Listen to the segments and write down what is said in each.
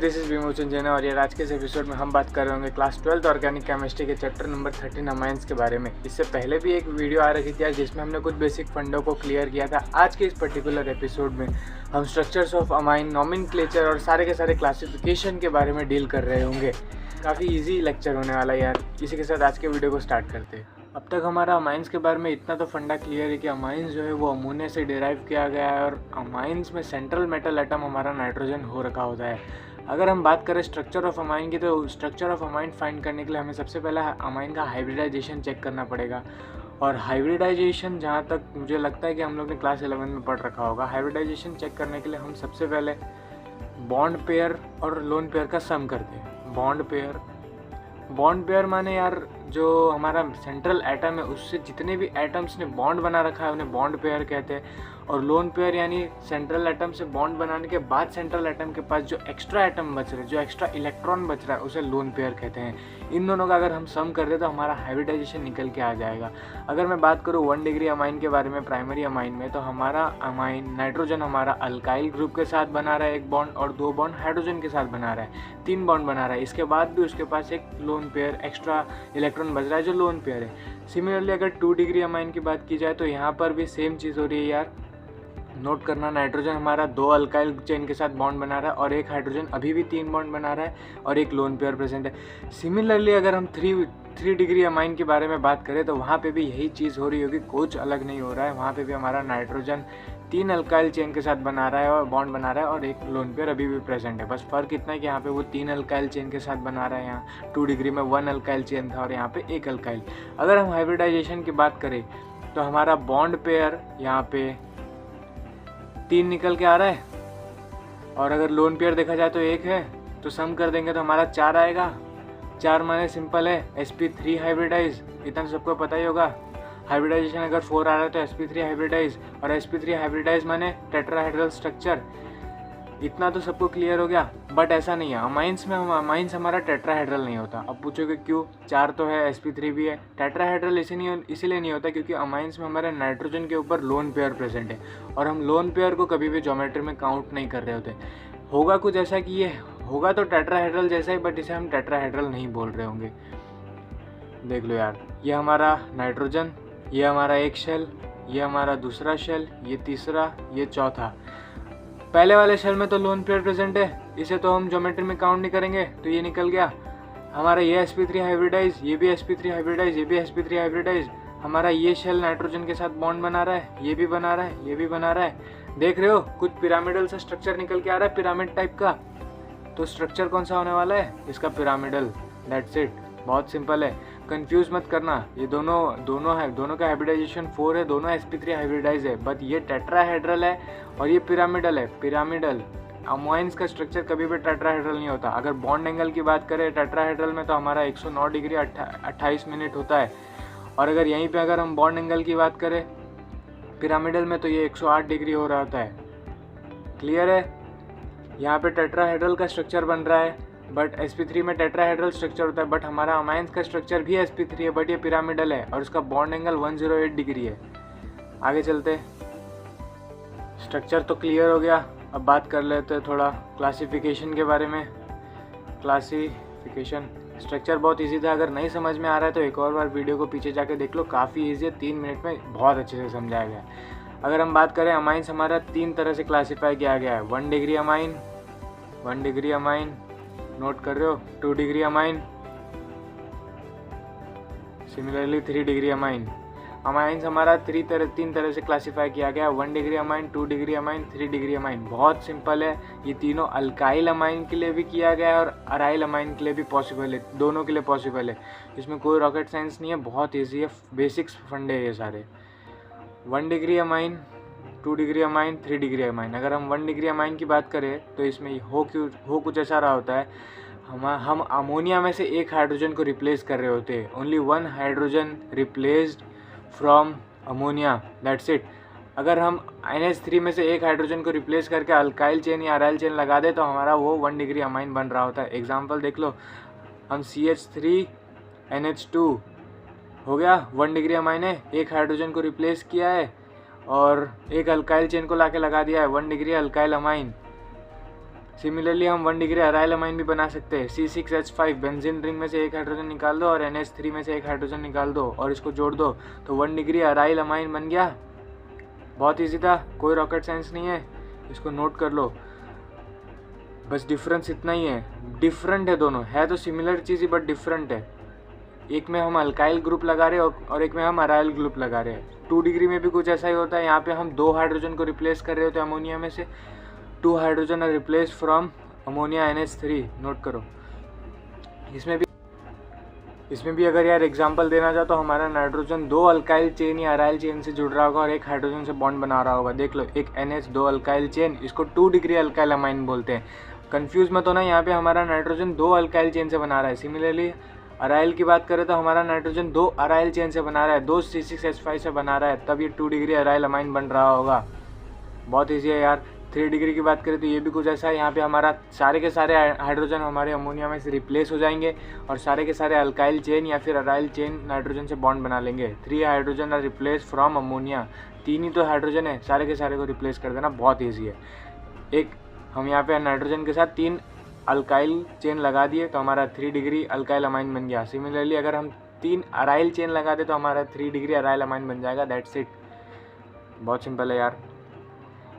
This is विमोचन जैना और यार आज के इस एपिसोड में हम बात कर रहे होंगे क्लास 12th ऑर्गेनिक केमिस्ट्री के चैप्टर नंबर 13 अमाइंस के बारे में। इससे पहले भी एक वीडियो आ रही थी यार जिसमें हमने कुछ बेसिक फंडों को क्लियर किया था। आज के इस पर्टिकुलर एपिसोड में हम स्ट्रक्चर्स ऑफ अमाइन, नॉमेनक्लेचर और सारे के सारे क्लासिफिकेशन के बारे में डील कर रहे होंगे। काफ़ी ईजी लेक्चर होने वाला है यार। इसी के साथ आज के वीडियो को स्टार्ट करते हैं। अब तक हमारा अमाइंस के बारे में इतना तो फंडा क्लियर है कि अमाइंस जो है वो अमोनिया से डिराइव किया गया है और अमाइंस में सेंट्रल मेटल एटम हमारा नाइट्रोजन हो रखा होता है। अगर हम बात करें स्ट्रक्चर ऑफ अमाइन की, तो स्ट्रक्चर ऑफ अमाइन फाइंड करने के लिए हमें सबसे पहले अमाइन का हाइब्रिडाइजेशन चेक करना पड़ेगा। और हाइब्रिडाइजेशन जहाँ तक मुझे लगता है कि हम लोग ने क्लास 11 में पढ़ रखा होगा, हाइब्रिडाइजेशन चेक करने के लिए हम सबसे पहले बॉन्ड पेयर और लोन पेयर का सम करते हैं। बॉन्ड पेयर माने यार जो हमारा सेंट्रल एटम है उससे जितने भी एटम्स ने बॉन्ड बना रखा है उन्हें बॉन्ड पेयर कहते हैं। और लोन पेयर यानी सेंट्रल एटम से बॉन्ड बनाने के बाद सेंट्रल एटम के पास जो एक्स्ट्रा एटम बच रहे हैं, जो एक्स्ट्रा इलेक्ट्रॉन बच रहा है, उसे लोन पेयर कहते हैं। इन दोनों का अगर हम सम कर दे तो हमारा हाइब्रिडाइजेशन निकल के आ जाएगा। अगर मैं बात करूँ 1 डिग्री अमाइन के बारे में, प्राइमरी अमाइन में, तो हमारा अमाइन नाइट्रोजन हमारा अल्काइल ग्रुप के साथ बना रहा है 1 बॉन्ड और 2 बॉन्ड हाइड्रोजन के साथ बना रहा है, 3 बॉन्ड बना रहा है। इसके बाद भी उसके पास एक लोन पेयर एक्स्ट्रा इलेक्ट्रॉन बच रहा है जो लोन पेयर है। सिमिलरली अगर 2 डिग्री अमाइन की बात की जाए तो यहाँ पर भी सेम चीज़ हो रही है यार। नोट करना, नाइट्रोजन हमारा 2 अल्काइल चेन के साथ बॉन्ड बना रहा है और एक हाइड्रोजन अभी भी 3 बॉन्ड बना रहा है और एक लोन पेयर प्रेजेंट है। सिमिलरली अगर हम 3 डिग्री अमाइन के बारे में बात करें तो वहाँ पे भी यही चीज़ हो रही होगी, कुछ अलग नहीं हो रहा है। वहाँ पे भी हमारा नाइट्रोजन 3 अल्काइल चेन के साथ बना रहा है और बॉन्ड बना रहा है और एक लोन पेयर अभी भी प्रेजेंट है। बस फ़र्क इतना है कि यहाँ पे वो 3 अल्काइल चेन के साथ बना रहा है। यहाँ 2 डिग्री में 1 अल्काइल चेन था और यहाँ पे 1 अल्काइल। अगर हम हाइब्रिडाइजेशन की बात करें तो हमारा बॉन्ड पेयर यहाँ पे 3 निकल के आ रहा है और अगर लोन पेयर देखा जाए तो 1 है, तो सम कर देंगे तो हमारा 4 आएगा। 4 माने सिंपल है sp3 हाइब्रिडाइज, इतना सबको पता ही होगा। हाइब्रिडाइजेशन अगर 4 आ रहा है तो sp3 हाइब्रिडाइज, और sp3 हाइब्रिडाइज माने टेट्राहेड्रल स्ट्रक्चर। इतना तो सबको क्लियर हो गया। बट ऐसा नहीं है, अमाइंस में अमाइंस हमारा टेट्राहेड्रल नहीं होता। अब पूछोगे क्यों? 4 तो है, sp3 भी है। टेट्राहेड्रल इसीलिए नहीं होता क्योंकि अमाइंस में हमारे नाइट्रोजन के ऊपर लोन पेयर प्रेजेंट है और हम लोन पेयर को कभी भी ज्योमेट्री में काउंट नहीं कर रहे होते। होगा कुछ ऐसा कि ये होगा तो टेट्राहेड्रल जैसा ही, बट इसे हम टेट्राहेड्रल नहीं बोल रहे होंगे। देख लो यार, ये हमारा नाइट्रोजन, ये हमारा एक शेल, ये हमारा दूसरा शेल, ये तीसरा, ये चौथा। पहले वाले शेल में तो लोन पेयर प्रेजेंट है, इसे तो हम ज्योमेट्री में काउंट नहीं करेंगे, तो ये निकल गया। हमारा ये sp3 हाइब्रिडाइज, ये भी sp3 हाइब्रिडाइज, ये भी sp3 हाइब्रिडाइज। हमारा ये शेल नाइट्रोजन के साथ बॉन्ड बना रहा है, ये भी बना रहा है, ये भी बना रहा है। देख रहे हो कुछ पिरामिडल सा स्ट्रक्चर निकल के आ रहा है, पिरामिड टाइप का। तो स्ट्रक्चर कौन सा होने वाला है? इसका पिरामिडल। दैट्स इट, बहुत सिंपल है, कंफ्यूज मत करना। ये दोनों का हाइब्रिडाइजेशन 4 है, दोनों sp3 हाइब्रिडाइज है, बट ये टेट्राहेड्रल है और ये पिरामिडल है। पिरामिडल अमाइंस का स्ट्रक्चर कभी भी टेट्राहेड्रल नहीं होता। अगर बॉन्ड एंगल की बात करें टेट्राहेड्रल में तो हमारा 109 डिग्री 28 मिनट होता है, और अगर यहीं पे अगर हम बॉन्ड एंगल की बात करें पिरामिडल में तो ये 108 डिग्री हो रहा होता है। क्लियर है? यहाँ पे टेट्राहेड्रल का स्ट्रक्चर बन रहा है, बट sp3 में टेट्राहेड्रल स्ट्रक्चर होता है, बट हमारा अमाइंस का स्ट्रक्चर भी sp3 है, बट ये पिरामिडल है और उसका बॉन्ड एंगल 108 डिग्री है। आगे चलते, स्ट्रक्चर तो क्लियर हो गया। अब बात कर लेते हैं थोड़ा क्लासिफिकेशन के बारे में। क्लासिफिकेशन स्ट्रक्चर बहुत इजी था, अगर नहीं समझ में आ रहा है तो एक और बार वीडियो को पीछे जाके देख लो, काफ़ी ईजी है, 3 मिनट में बहुत अच्छे से समझाया गया है। अगर हम बात करें अमाइंस हमारा 3 तरह से क्लासीफाई किया गया है। 1 डिग्री अमाइन, नोट कर रहे हो, 2 degree amine, similarly 3 degree amine. Amines हमारा 3 तरह से क्लासीफाई किया गया है, 1 degree amine, 2 degree amine, 3 degree amine. बहुत सिंपल है, ये तीनों अल्काइल अमाइन के लिए भी किया गया है और अराइल अमाइन के लिए भी पॉसिबल है, दोनों के लिए पॉसिबल है। इसमें कोई रॉकेट साइंस नहीं है, बहुत ईजी है, बेसिक्स फंडे है ये सारे। 1 degree amine, 2 degree amine, 3 degree amine. अगर हम 1 डिग्री अमाइन की बात करें तो इसमें हो कुछ ऐसा रहा होता है, हम अमोनिया में से एक हाइड्रोजन को रिप्लेस कर रहे होते हैं। Only 1 hydrogen replaced from ammonia, that's it. अगर हम NH3 में से एक हाइड्रोजन को रिप्लेस करके अल्काइल चेन या अराइल चेन लगा दे तो हमारा वो 1 डिग्री अमाइन बन रहा होता है। एग्जाम्पल देख लो, हम CH3 NH2 हो गया 1 डिग्री अमाइन है, एक हाइड्रोजन को रिप्लेस किया है और एक अल्काइल चेन को लाके लगा दिया है 1 डिग्री अल्काइल अमाइन। सिमिलरली हम 1 डिग्री अराइल अमाइन भी बना सकते हैं। C6H5 बेंजीन रिंग में से एक हाइड्रोजन निकाल दो और NH3 में से एक हाइड्रोजन निकाल दो और इसको जोड़ दो तो 1 डिग्री अराइल अमाइन बन गया। बहुत ईजी था, कोई रॉकेट साइंस नहीं है, इसको नोट कर लो। बस डिफरेंस इतना ही है, डिफरेंट है दोनों, है तो similar cheese he but different है। एक में हम अल्काइल ग्रुप लगा रहे हैं और एक में हम अराइल ग्रुप लगा रहे हैं। 2 डिग्री में भी कुछ ऐसा ही होता है। यहाँ पे हम 2 हाइड्रोजन को रिप्लेस कर रहे होते हैं अमोनिया में से। 2 hydrogen are replace from ammonia NH3, note करो। इसमें भी अगर यार एग्जांपल देना चाहो तो हमारा नाइट्रोजन 2 अल्काइल चेन या अराइल चेन से जुड़ रहा होगा और एक हाइड्रोजन से बॉन्ड बना रहा होगा। देख लो, एक NH 2 अल्काइल चेन, इसको 2 डिग्री अल्काइल अमाइन बोलते हैं। कंफ्यूज मत होना, यहाँ पे हमारा नाइट्रोजन 2 अल्काइल चेन से बना रहा है। सिमिलरली अराइल की बात करें तो हमारा नाइट्रोजन 2 अराइल चेन से बना रहा है, 2 C6H5 से बना रहा है, तब ये 2 डिग्री अराइल अमाइन बन रहा होगा। बहुत ईजी है यार। 3 डिग्री की बात करें तो ये भी कुछ ऐसा है। यहाँ पे हमारा सारे के सारे हाइड्रोजन हमारे अमोनिया में से रिप्लेस हो जाएंगे और सारे के सारे अल्काइल चेन या फिर अराइल चेन नाइट्रोजन से बॉन्ड बना लेंगे। 3 hydrogen are replace from ammonia, 3 ही तो हाइड्रोजन है, सारे के सारे को रिप्लेस कर देना, बहुत ईजी है। एक हम यहाँ पे नाइट्रोजन के साथ 3 अल्काइल चेन लगा दिए तो हमारा 3 डिग्री अल्काइल अमाइन बन गया। सिमिलरली अगर हम 3 अराइल चेन लगा दे तो हमारा 3 डिग्री अराइल अमाइन बन जाएगा। दैट्स इट, बहुत सिंपल है यार।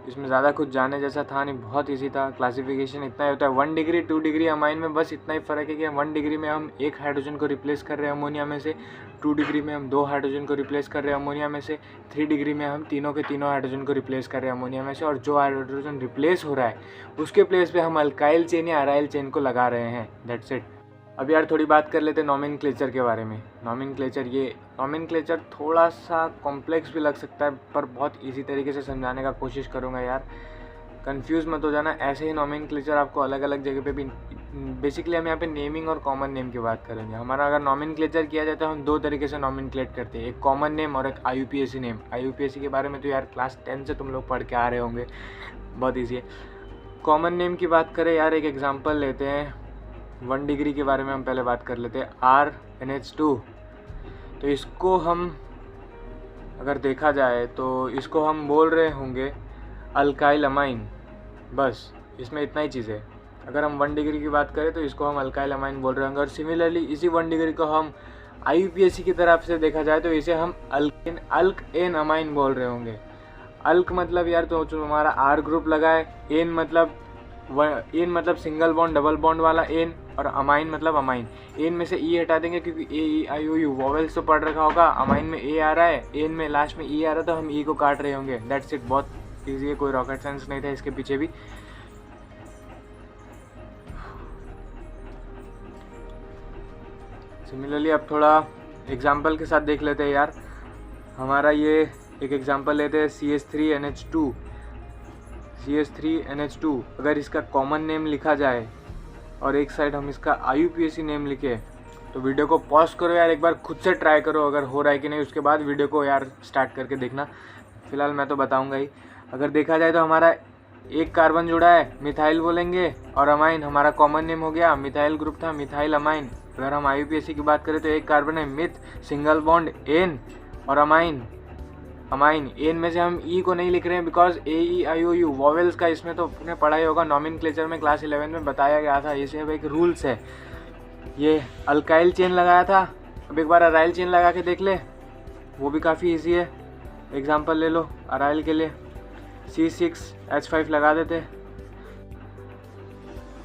इसमें ज़्यादा कुछ जाने जैसा था नहीं, बहुत इजी था। क्लासिफिकेशन इतना ही होता है। 1 डिग्री 2 डिग्री अमाइन में बस इतना ही फ़र्क है कि 1 डिग्री में हम 1 हाइड्रोजन को रिप्लेस कर रहे हैं अमोनिया में से, 2 डिग्री में हम 2 हाइड्रोजन को रिप्लेस कर रहे हैं अमोनिया में से, 3 डिग्री में हम तीनों के तीनों हाइड्रोजन को रिप्लेस कर रहे हैं अमोनिया में से, और जो हाइड्रोजन रिप्लेस हो रहा है उसके प्लेस पे हम अल्काइल चेन या अराइल चेन को लगा रहे हैं। That's it. अब यार थोड़ी बात कर लेते हैं नॉमेनक्लेचर के बारे में। नॉमेनक्लेचर थोड़ा सा कॉम्प्लेक्स भी लग सकता है पर बहुत इजी तरीके से समझाने का कोशिश करूँगा यार, कंफ्यूज मत हो जाना। ऐसे ही नॉमेनक्लेचर आपको अलग अलग जगह पे भी, बेसिकली हम यहाँ पे नेमिंग और कॉमन नेम की बात करेंगे। हमारा अगर नॉमेनक्लेचर किया जाए तो हम 2 तरीके से नॉमेनक्लेट करते हैं, एक कॉमन नेम और एक IUPAC नेम। IUPAC के बारे में तो यार क्लास 10 से तुम लोग पढ़ के आ रहे होंगे, बहुत ईजी है। कॉमन नेम की बात करें यार, एक एग्जाम्पल लेते हैं। 1 डिग्री के बारे में हम पहले बात कर लेते हैं, RNH2। तो इसको हम अगर देखा जाए तो इसको हम बोल रहे होंगे अल्काइल अमाइन, बस इसमें इतना ही चीज़ है। अगर हम 1 डिग्री की बात करें तो इसको हम अल्काइल अमाइन बोल रहे होंगे। और सिमिलरली इसी 1 डिग्री को हम IUPAC की तरफ से देखा जाए तो इसे हम अल्केन अमाइन बोल रहे होंगे। अल्क मतलब यार तो हमारा R ग्रुप लगा है, एन मतलब सिंगल बॉन्ड डबल बॉन्ड वाला एन, और अमाइन मतलब अमाइन। एन में से ई हटा देंगे क्योंकि AEIOU वॉवेल्स तो पढ़ रखा होगा। अमाइन में ए आ रहा है, एन में लास्ट में ई आ रहा है तो हम ई को काट रहे होंगे। दैट्स इट, बहुत ईजी है, कोई रॉकेट साइंस नहीं था इसके पीछे भी। सिमिलरली अब थोड़ा एग्जाम्पल के साथ देख लेते हैं यार। हमारा ये एक एग्जाम्पल लेते हैं CH3NH2। CH3NH2 अगर इसका कॉमन नेम लिखा जाए और एक साइड हम इसका IUPAC नेम लिखे तो वीडियो को पॉज करो यार, एक बार खुद से ट्राई करो अगर हो रहा है कि नहीं, उसके बाद वीडियो को यार स्टार्ट करके देखना। फिलहाल मैं तो बताऊंगा ही। अगर देखा जाए तो हमारा एक कार्बन जुड़ा है, मिथाइल बोलेंगे, और अमाइन हमारा कॉमन नेम हो गया, मिथाइल ग्रुप था, मिथाइल अमाइन। अगर हम IUPAC की बात करें तो एक कार्बन है, मिथ सिंगल बॉन्ड एन, और अमाइन एन में से हम ई को नहीं लिख रहे हैं बिकॉज AEIOU वॉवेल्स का इसमें तो आपने पढ़ा ही होगा, नॉमेनक्लेचर में क्लास 11 में बताया गया था। इसे अब एक रूल्स है। ये अल्काइल चेन लगाया था, अब एक बार अराइल चेन लगा के देख ले, वो भी काफ़ी ईजी है। एग्जाम्पल ले लो अराइल के लिए, C6H5 लगा देते।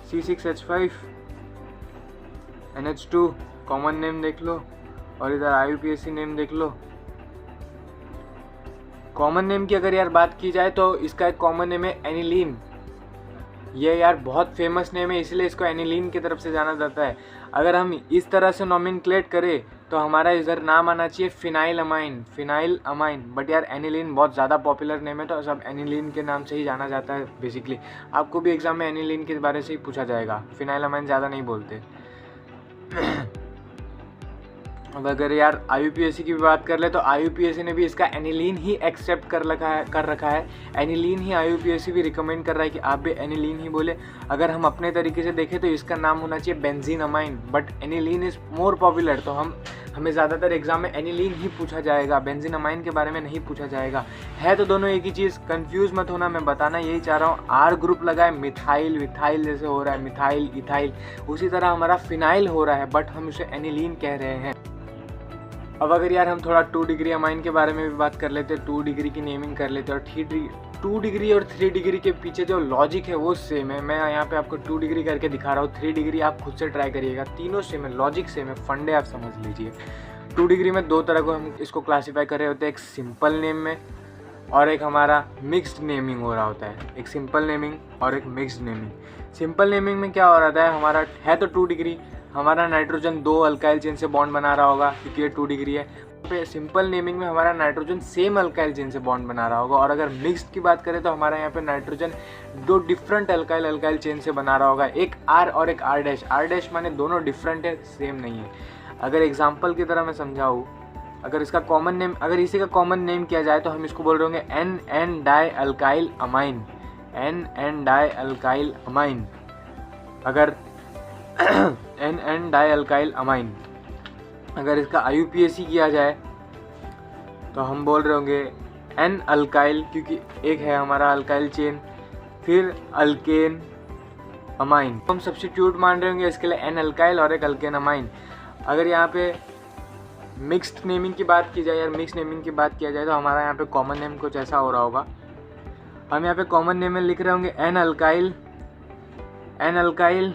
C6H5 NH2 कॉमन नेम देख लो और इधर IUPAC नेम देख लो। कॉमन नेम की अगर यार बात की जाए तो इसका एक कॉमन नेम है एनिलीन। ये यार बहुत फेमस नेम है, इसलिए इसको एनिलीन की तरफ से जाना जाता है। अगर हम इस तरह से नॉमेनक्लेट करें तो हमारा इधर नाम आना चाहिए फिनाइल अमाइन। बट यार एनिलीन बहुत ज़्यादा पॉपुलर नेम है तो सब एनिलीन के नाम से ही जाना जाता है बेसिकली। आपको भी एग्जाम में एनिलीन के बारे से ही पूछा जाएगा, फिनाइल अमाइन ज़्यादा नहीं बोलते। अब अगर यार IUPAC की भी बात कर ले तो IUPAC ने भी इसका एनिलीन ही एक्सेप्ट कर रखा है। एनिलीन ही IUPAC भी रिकमेंड कर रहा है कि आप भी एनिलीन ही बोले। अगर हम अपने तरीके से देखें तो इसका नाम होना चाहिए benzene amine, but aniline is more popular, तो हम हमें ज़्यादातर एग्जाम में एनिलीन ही पूछा जाएगा, बेंजीन अमाइन के बारे में नहीं पूछा जाएगा। है तो दोनों एक ही चीज़, कंफ्यूज मत होना, मैं बताना यही चाह रहा हूँ। आर ग्रुप लगा है, मिथाइल विथाइल जैसे हो रहा है, मिथाइल इथाइल, उसी तरह हमारा फिनाइल हो रहा है, बट हम उसे एनिलीन कह रहे हैं। अब अगर यार हम थोड़ा 2 डिग्री अमाइन के बारे में भी बात कर लेते हैं, 2 डिग्री की नेमिंग कर लेते हैं, और 2 डिग्री और 3 डिग्री के पीछे जो लॉजिक है वो सेम है। मैं यहाँ पे आपको 2 डिग्री करके दिखा रहा हूँ, 3 डिग्री आप खुद से ट्राई करिएगा, तीनों सेम है, लॉजिक सेम है, फंडे आप समझ लीजिए। 2 डिग्री में 2 तरह को हम इसको क्लासीफाई कर रहे होते हैं, एक सिंपल नेम में और एक हमारा मिक्स्ड नेमिंग हो रहा होता है, एक सिंपल नेमिंग और एक मिक्स्ड नेमिंग। सिंपल नेमिंग में क्या हो रहा है, हमारा है तो 2 डिग्री, हमारा नाइट्रोजन 2 अल्काइल चेन से बॉन्ड बना रहा होगा क्योंकि ये 2 डिग्री है। पे सिंपल नेमिंग में हमारा नाइट्रोजन सेम अल्काइल चेन से बॉन्ड बना रहा होगा, और अगर मिक्स्ड की बात करें तो हमारा यहाँ पे नाइट्रोजन 2 डिफरेंट अल्काइल चेन से बना रहा होगा, एक आर और एक आर डैश। आर डैश माने दोनों डिफरेंट है, सेम नहीं है। अगर एग्जाम्पल की तरह मैं समझाऊँ, अगर इसका कॉमन नेम, अगर इसी का कॉमन नेम किया जाए तो हम इसको बोल रहे होंगे N N di alkyl amine, N N di alkyl amine. अगर N N di alkyl amine, अगर इसका IUPAC किया जाए तो हम बोल रहे होंगे एन अल्काइल, क्योंकि एक है हमारा अल्काइल चेन, फिर अल्केन अमाइन। हम सब्स्टिट्यूट मान रहे होंगे इसके लिए एन अल्काइल और एक अल्केन अमाइन। अगर यहाँ पे मिक्स्ड नेमिंग की बात की जाए, यार मिक्स नेमिंग की बात किया जाए तो हमारा यहाँ पे कॉमन नेम कुछ ऐसा हो रहा होगा। हम यहाँ पे कॉमन नेम में लिख रहे होंगे एन अल्काइल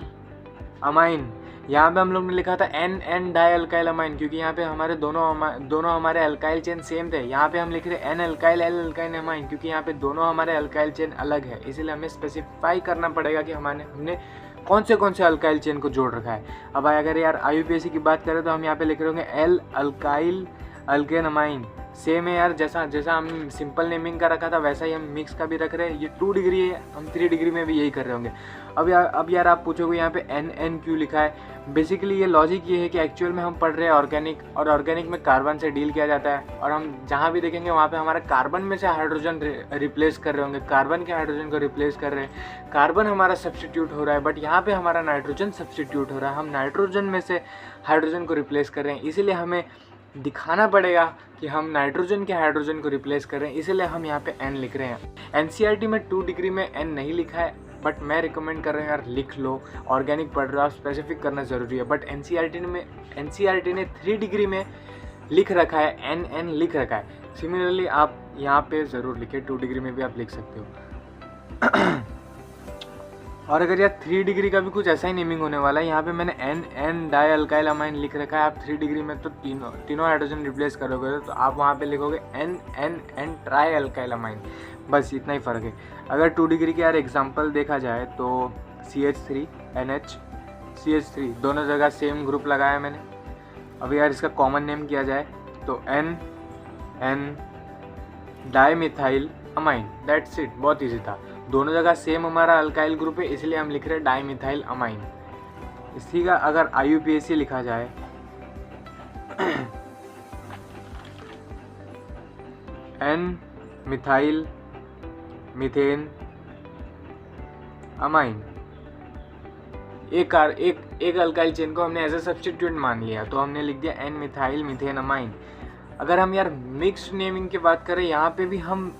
अमाइन। यहाँ पे हम लोग ने लिखा था N N di alkyl amine, क्योंकि यहाँ पे हमारे दोनों हमारे अल्काइल चेन सेम थे। यहाँ पे हम लिख रहे N alkyl L alkyl amine, क्योंकि यहाँ पे दोनों हमारे अल्काइल चेन अलग है, इसीलिए हमें स्पेसिफाई करना पड़ेगा कि हमने कौन से अल्काइल चेन को जोड़ रखा है। अब अगर यार IUPAC की बात करें तो हम यहाँ पे लिख रहे होंगे L alkyl alkane amine. Same है यार, जैसा हम सिंपल नेमिंग का रखा था वैसा ही हम मिक्स का भी रख रहे हैं। ये 2 डिग्री है, हम 3 डिग्री में भी यही कर रहे होंगे। अब यार आप पूछोगे यहाँ पे एन क्यों लिखा है। बेसिकली ये लॉजिक ये है कि एक्चुअल में हम पढ़ रहे हैं ऑर्गेनिक, और ऑर्गेनिक में कार्बन से डील किया जाता है, और हम जहाँ भी देखेंगे वहाँ पे हमारा कार्बन में से हाइड्रोजन रिप्लेस कर रहे होंगे, कार्बन के हाइड्रोजन को रिप्लेस कर रहे हैं, कार्बन हमारा सब्स्टिट्यूट हो रहा है, बट यहाँ पे हमारा नाइट्रोजन सब्स्टिट्यूट हो रहा है, हम नाइट्रोजन में से हाइड्रोजन को रिप्लेस कर रहे हैं। इसीलिए हमें दिखाना पड़ेगा कि हम नाइट्रोजन के हाइड्रोजन को रिप्लेस कर रहे हैं, इसीलिए हम यहाँ पे एन लिख रहे हैं। NCERT में 2 डिग्री में एन नहीं लिखा है, बट मैं रिकमेंड कर रहा हूँ यार लिख लो, ऑर्गेनिक पढ़ रहे हो आप, स्पेसिफिक करना ज़रूरी है। बट NCERT ने 3 डिग्री में लिख रखा है, एन लिख रखा है। सिमिलरली आप यहाँ पे ज़रूर लिखे, 2 डिग्री में भी आप लिख सकते हो। और अगर यार 3 डिग्री का भी कुछ ऐसा ही नेमिंग होने वाला है, यहाँ पे मैंने एन डाई अल्काइल अमाइन लिख रखा है। आप 3 डिग्री में तो तीनों हाइड्रोजन रिप्लेस करोगे तो आप वहाँ पे लिखोगे एन ट्राई अल्काइल अमाइन, बस इतना ही फ़र्क है। अगर 2 डिग्री के यार एग्जांपल देखा जाए तो CH3 NH CH3 दोनों जगह सेम ग्रुप लगाया मैंने। अब यार इसका कॉमन नेम किया जाए तो N di methyl amine, that's it, बहुत ईजी था। दोनों जगह सेम हमारा अल्काइल ग्रुप है, इसलिए हम लिख रहे हैं डाई मिथाइल अमाइन। इसी का अगर IUPAC लिखा जाए एन मिथाइल मीथेन अमाइन, एक अल्काइल चेन को हमने एज ए सब्स्टिट्यूट मान लिया, तो हमने लिख दिया एन मिथाइल मीथेन अमाइन। अगर हम यार मिक्स्ड नेमिंग की बात करें, यहाँ पे भी हम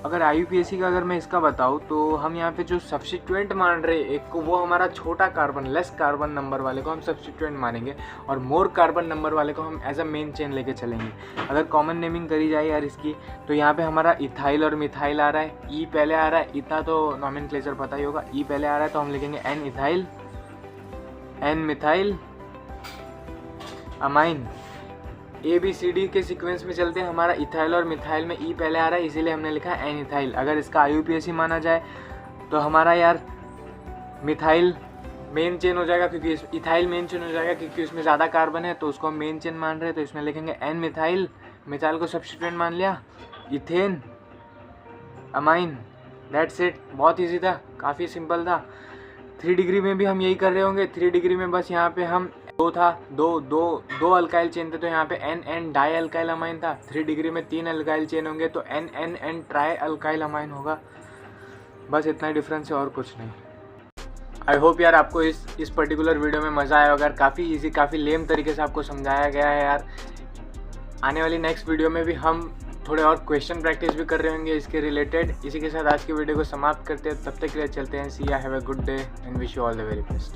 अगर IUPAC का अगर मैं इसका बताऊँ तो हम यहाँ पे जो सब्स्टिट्यूएंट मान रहे हैं एक को, वो हमारा छोटा कार्बन, लेस कार्बन नंबर वाले को हम सब्स्टिट्यूएंट मानेंगे, और मोर कार्बन नंबर वाले को हम एज अ मेन चेन लेके चलेंगे। अगर कॉमन नेमिंग करी जाए यार इसकी, तो यहाँ पे हमारा इथाइल और मिथाइल आ रहा है, ई पहले आ रहा है, इतना तो नॉमेनक्लेचर पता ही होगा, ई पहले आ रहा है तो हम लिखेंगे N ethyl N methyl amine. ABCD के सीक्वेंस में चलते हैं, हमारा इथाइल और मिथाइल में ई पहले आ रहा है, इसीलिए हमने लिखा है एन इथाइल। अगर इसका IUPAC माना जाए तो हमारा यार मिथाइल मेन चेन हो जाएगा, क्योंकि इथाइल मेन चेन हो जाएगा क्योंकि उसमें ज़्यादा कार्बन है, तो उसको हम मेन चेन मान रहे हैं, तो इसमें लिखेंगे एन मिथाइल, मिथाइल को सब्स्टिट्यूएंट मान लिया, इथेन अमाइन, दैट्स इट। बहुत ईजी था, काफ़ी सिंपल था। 3 डिग्री में भी हम यही कर रहे होंगे। 3 डिग्री में बस यहाँ पे हम दो अल्काइल चेन थे, तो यहाँ पे एन डाई अल्काइल अमाइन था। 3 डिग्री में 3 अल्काइल चेन होंगे तो एन ट्राई अल्काइल अमाइन होगा। बस इतना ही डिफरेंस है और कुछ नहीं। आई होप यार आपको इस पर्टिकुलर वीडियो में मज़ा आया होगा। काफ़ी इजी, काफ़ी लेम तरीके से आपको समझाया गया है यार। आने वाली नेक्स्ट वीडियो में भी हम थोड़े और क्वेश्चन प्रैक्टिस भी कर रहे होंगे इसके रिलेटेड। इसी के साथ आज की वीडियो को समाप्त करते हैं। तब तक के लिए चलते हैं। सी या, have a good day and wish you all the very best.